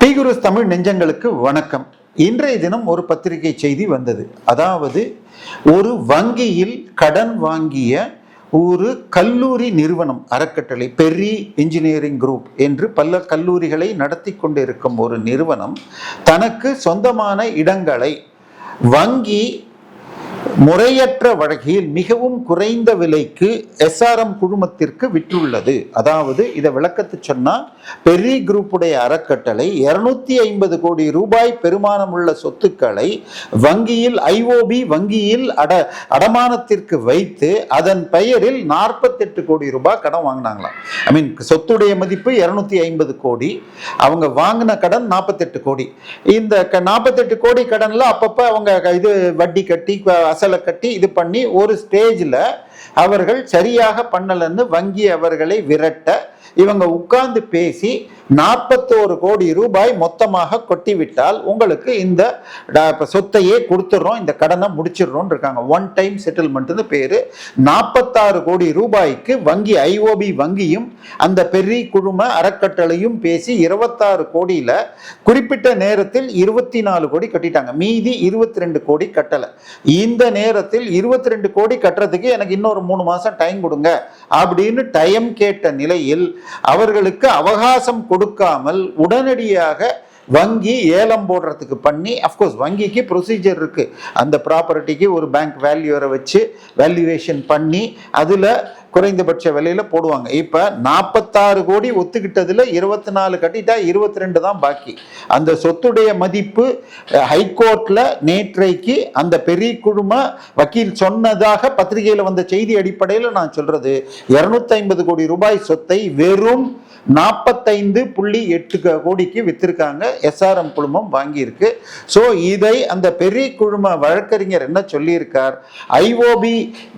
D குருஸ் தமிழ் நெஞ்சங்களுக்கு வணக்கம். இன்றைய தினம் ஒரு பத்திரிகை செய்தி வந்தது. அதாவது ஒரு வங்கியில் கடன் வாங்கிய ஒரு கல்லூரி நிறுவனம் அறக்கட்டளை, பெரி இன்ஜினியரிங் குரூப் என்று பல கல்லூரிகளை நடத்தி கொண்டிருக்கும் ஒரு நிறுவனம் தனக்கு சொந்தமான இடங்களை வங்கி முறையற்ற வகையில் மிகவும் குறைந்த விலைக்கு எஸ்ஆர்எம் குழுமத்திற்கு விற்றுள்ளது. அதாவது இதை விளக்கத்து சொன்னா, பெரி குரூப்புடைய அறக்கட்டளை 250 கோடி ரூபாய் பெருமானம் உள்ள சொத்துக்களை வங்கியில் ஐஓபி வங்கியில் அடமானத்திற்கு வைத்து அதன் பெயரில் 48 கோடி ரூபாய் கடன் வாங்கினாங்களாம். சொத்துடைய மதிப்பு 250 கோடி, அவங்க வாங்கின கடன் 48 கோடி. இந்த 48 கோடி கடன்ல அப்பப்ப அவங்க இது வட்டி கட்டி அசலை கட்டி இது பண்ணி ஒரு ஸ்டேஜ்ல அவர்கள் சரியாக பண்ணலன்னு வங்கி அவர்களை விரட்ட இவங்க உட்கார்ந்து பேசி 41 கோடி ரூபாய் மொத்தமாக கொட்டிவிட்டால் உங்களுக்கு இந்த சொத்தையே கொடுத்துடுறோம், இந்த கடனை முடிச்சிடுறோம் இருக்காங்க. ஒன் டைம் செட்டில்மெண்ட் பேரு. 46 கோடி ரூபாய்க்கு வங்கி ஐஓபி வங்கியும் அந்த பெரிய குழும அறக்கட்டளையும் பேசி 26 கோடியில குறிப்பிட்ட நேரத்தில் 24 கோடி கட்டிட்டாங்க. மீதி 22 கோடி கட்டல. இந்த நேரத்தில் 22 கோடி கட்டுறதுக்கு எனக்கு இன்னொரு 3 மாசம் டைம் கொடுங்க அப்படின்னு டைம் கேட்ட நிலையில் அவர்களுக்கு அவகாசம் கொடுக்காமல் உடனடியாக வங்கி ஏலம் போடுறதுக்கு பண்ணி, அஃப்கோர்ஸ் வங்கிக்கு ப்ரொசீஜர் இருக்கு. அந்த ப்ராப்பர்ட்டிக்கு ஒரு பேங்க் வேல்யூரை வச்சு வேல்யூவேஷன் பண்ணி அதுல குறைந்தபட்ச விலையில போடுவாங்க. இப்ப 46 கோடி ஒத்துக்கிட்டதுல 24 கட்டிட்டா 22 தான் பாக்கி. அந்த சொத்துடைய மதிப்பு ஹைகோர்ட்ல நேற்றைக்கு அந்த பெரிய குழும வக்கீல் சொன்னதாக பத்திரிகையில வந்த செய்தி அடிப்படையில் நான் சொல்றது, 250 கோடி ரூபாய் சொத்தை வெறும் 45.8 கோடிக்கு வித்திருக்காங்க. எஸ்ஆர்எம் குழுமம் வாங்கியிருக்கு. ஸோ இதை அந்த பெரிய குழும வழக்கறிஞர் என்ன சொல்லியிருக்கார், ஐஓபி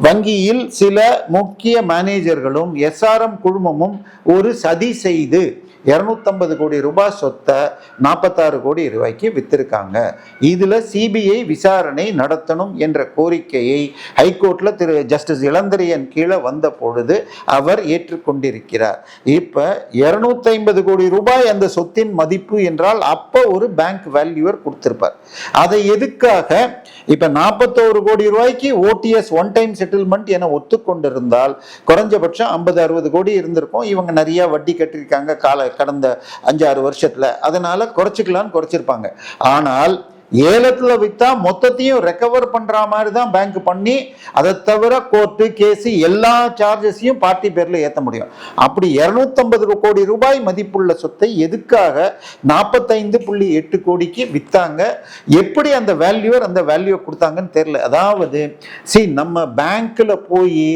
வங்கியில் சில முக்கிய மேனேஜர்களும் எஸ்ஆர்எம் குழுமமும் ஒரு சதி செய்து 250 கோடி ரூபாய் சொத்தை 46 கோடி ரூபாய்க்கு வித்திருக்காங்க. இதுல சிபிஐ விசாரணை நடத்தணும் என்ற கோரிக்கையை ஹைகோர்ட்ல திரு ஜஸ்டிஸ் இளந்திரையன் கீழே வந்த பொழுது அவர் ஏற்றுக்கொண்டிருக்கிறார். இப்ப 250 கோடி ரூபாய் அந்த சொத்தின் மதிப்பு என்றால் அப்ப ஒரு பேங்க் வேல்யூவர் கொடுத்திருப்பார். அதை எதுக்காக இப்ப 41 கோடி ரூபாய்க்கு ஓடிஎஸ் ஒன் டைம் செட்டில்மெண்ட் என ஒத்துக்கொண்டிருந்தால் குறைஞ்சபட்சம் 50-60 கோடி இருந்திருக்கும். இவங்க நிறைய வட்டி கட்டிருக்காங்க கடந்த 5-6 வருஷத்துல, அதனால குறைச்சிருப்பாங்க. ஆனால் ஏலத்துல வித்தா மொத்தத்தையும் ரெக்கவர் பண்ற மாதிரி தான் பேங்க் பண்ணி, அதை தவிர கோர்ட்டு கேஸ் எல்லா சார்ஜஸையும் பார்ட்டி பேர்ல ஏத்த முடியும். அப்படி 250 கோடி ரூபாய் மதிப்புள்ள சொத்தை எதுக்காக 45.8 கோடிக்கு வித்தாங்க? எப்படி அந்த வேல்யூவர் அந்த வேல்யூ கொடுத்தாங்கன்னு தெரியல. அதாவது நம்ம பேங்க்ல போய்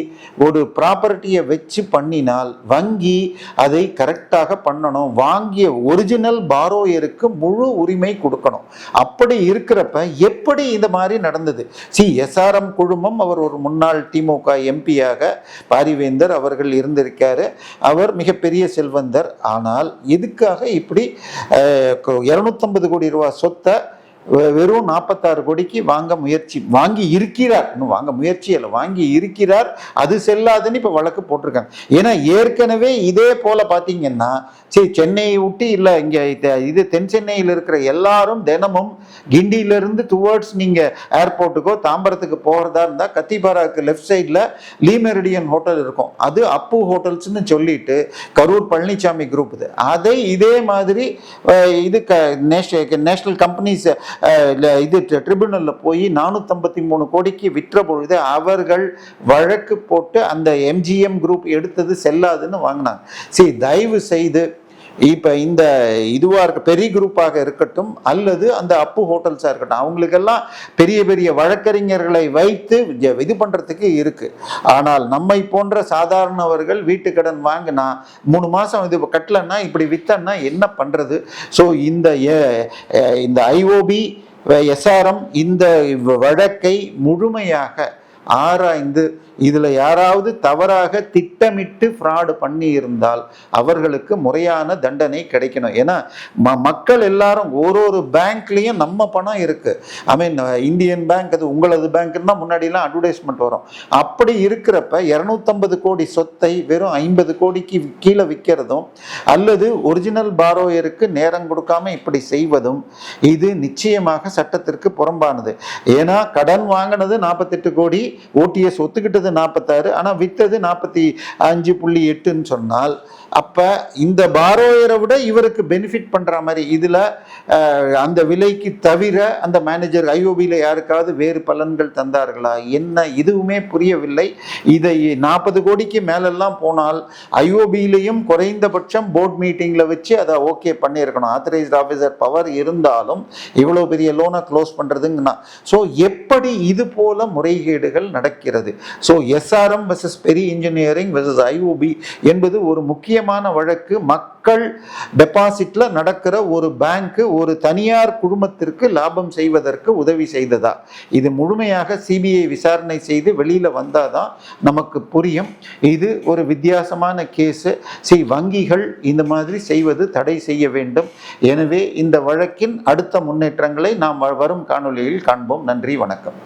ஒரு ப்ராப்பர்ட்டியை வச்சு பண்ணினால் வங்கி அதை கரெக்டாக பண்ணணும். வாங்கிய ஒரிஜினல் பாரோயருக்கு முழு உரிமை கொடுக்கணும். அப்படி இருக்கிறப்ப எப்படி இந்த மாதிரி நடந்தது? எஸ்ஆர்எம் குழுமம், அவர் ஒரு முன்னாள் திமுக எம்பியாக பாரிவேந்தர் அவர்கள் இருந்திருக்காரு. அவர் மிகப்பெரிய செல்வந்தர். ஆனால் எதுக்காக இப்படி 250 கோடி ரூபாய் சொத்தை வெறும் 46 கோடிக்கு வாங்கி இருக்கிறார். இன்னும் வாங்க முயற்சி இல்லை, வாங்கி இருக்கிறார். அது செல்லாதுன்னு இப்ப வழக்கு போட்டிருக்காங்க. ஏன்னா ஏற்கனவே இதே போல பாத்தீங்கன்னா சென்னையை விட்டு இல்ல இங்க இது தென் சென்னையில் இருக்கிற எல்லாரும் தினமும் கிண்டியிலிருந்து டுவர்ட்ஸ் நீங்க ஏர்போர்ட்டுக்கோ தாம்பரத்துக்கு போறதா இருந்தா கத்திபாராக்கு லெஃப்ட் சைட்ல லீமெரிடியன் ஹோட்டல் இருக்கும். அது அப்பு ஹோட்டல்ஸ்ன்னு சொல்லிட்டு கரூர் பழனிசாமி குரூப். அதை இதே மாதிரி இது நேஷனல் கம்பெனிஸ் இது ட்ரிபியூனல்ல போய் 453 கோடிக்கு விற்ற பொழுது அவர்கள் வழக்கு போட்டு அந்த எம்ஜிஎம் குரூப் எடுத்தது செல்லாதுன்னு வாங்கினாங்க. தயவு செய்து இப்ப இந்த இதுவா இருக்க பெரிய குரூப்பாக இருக்கட்டும் அல்லது அந்த அப்பு ஹோட்டல்ஸா இருக்கட்டும், அவங்களுக்கெல்லாம் பெரிய பெரிய வழக்கறிஞர்களை வைத்து இது பண்றதுக்கு இருக்கு. ஆனால் நம்மை போன்ற சாதாரணவர்கள் வீட்டு கடன் வாங்கினா 3 மாசம் இது கட்டலன்னா இப்படி வித்தன்னா என்ன பண்றது? ஸோ இந்த ஐஓபி எஸ்ஆர்எம் இந்த வழக்கை முழுமையாக ஆராய்ந்து இதில் யாராவது தவறாக திட்டமிட்டு ஃப்ராடு பண்ணி இருந்தால் அவர்களுக்கு முறையான தண்டனை கிடைக்கணும். ஏன்னா மக்கள் எல்லாரும் ஒரு பேங்க்லேயும் நம்ம பணம் இருக்கு. ஐ மீன் இந்தியன் பேங்க் அது உங்களது பேங்க்னா முன்னாடிலாம் அட்வர்டைஸ்மெண்ட் வரும். அப்படி இருக்கிறப்ப 250 கோடி சொத்தை வெறும் 50 கோடிக்கு கீழே விற்கிறதும் அல்லது ஒரிஜினல் பாரோயருக்கு நேரம் கொடுக்காம இப்படி செய்வதும் இது நிச்சயமாக சட்டத்திற்கு புறம்பானது. ஏன்னா கடன் வாங்கினது 48 கோடி, ஓடிஎஸ் ஒத்துக்கிட்டது 46, ஆனால் வித்தது 45.8ன்னு சொன்னால் அப்ப இந்த பாரோயரை விட இவருக்கு பெனிஃபிட் பண்ற மாதிரி இதுல அந்த விலைக்கு தவிர அந்த மேனேஜர் ஐஓபியில் யாருக்காவது வேறு பலன்கள் தந்தார்களா என்ன இதுவுமே புரியவில்லை. இதை 40 கோடிக்கு மேலெல்லாம் போனால் ஐஓபியிலையும் குறைந்தபட்சம் போர்ட் மீட்டிங்ல வச்சு அதை ஓகே பண்ணியிருக்கணும். ஆத்தரைஸ்ட் ஆஃபீஸர் பவர் இருந்தாலும் இவ்வளோ பெரிய லோனை க்ளோஸ் பண்றதுங்கன்னா ஸோ எப்படி இது போல முறைகேடுகள் நடக்கிறது. ஸோ எஸ்ஆர்எம் வெர்சஸ் பெரி இன்ஜினியரிங் வெர்சஸ் ஐஓபி என்பது ஒரு முக்கியமான வழக்கு. மக்கள் டெபாசிட்ல நடக்கிற ஒரு பேங்க் ஒரு தனியார் குழுமத்திற்கு லாபம் செய்வதற்கு உதவி செய்ததா, இது முழுமையாக சிபிஐ விசாரணை செய்து வெளியில வந்தாதான் நமக்கு புரியும். இது ஒரு வித்தியாசமான கேஸ். வங்கிகள் இந்த மாதிரி செய்வது தடை செய்ய வேண்டும். எனவே இந்த வழக்கின் அடுத்த முன்னேற்றங்களை நாம் வரும் காணொளியில் காண்போம். நன்றி, வணக்கம்.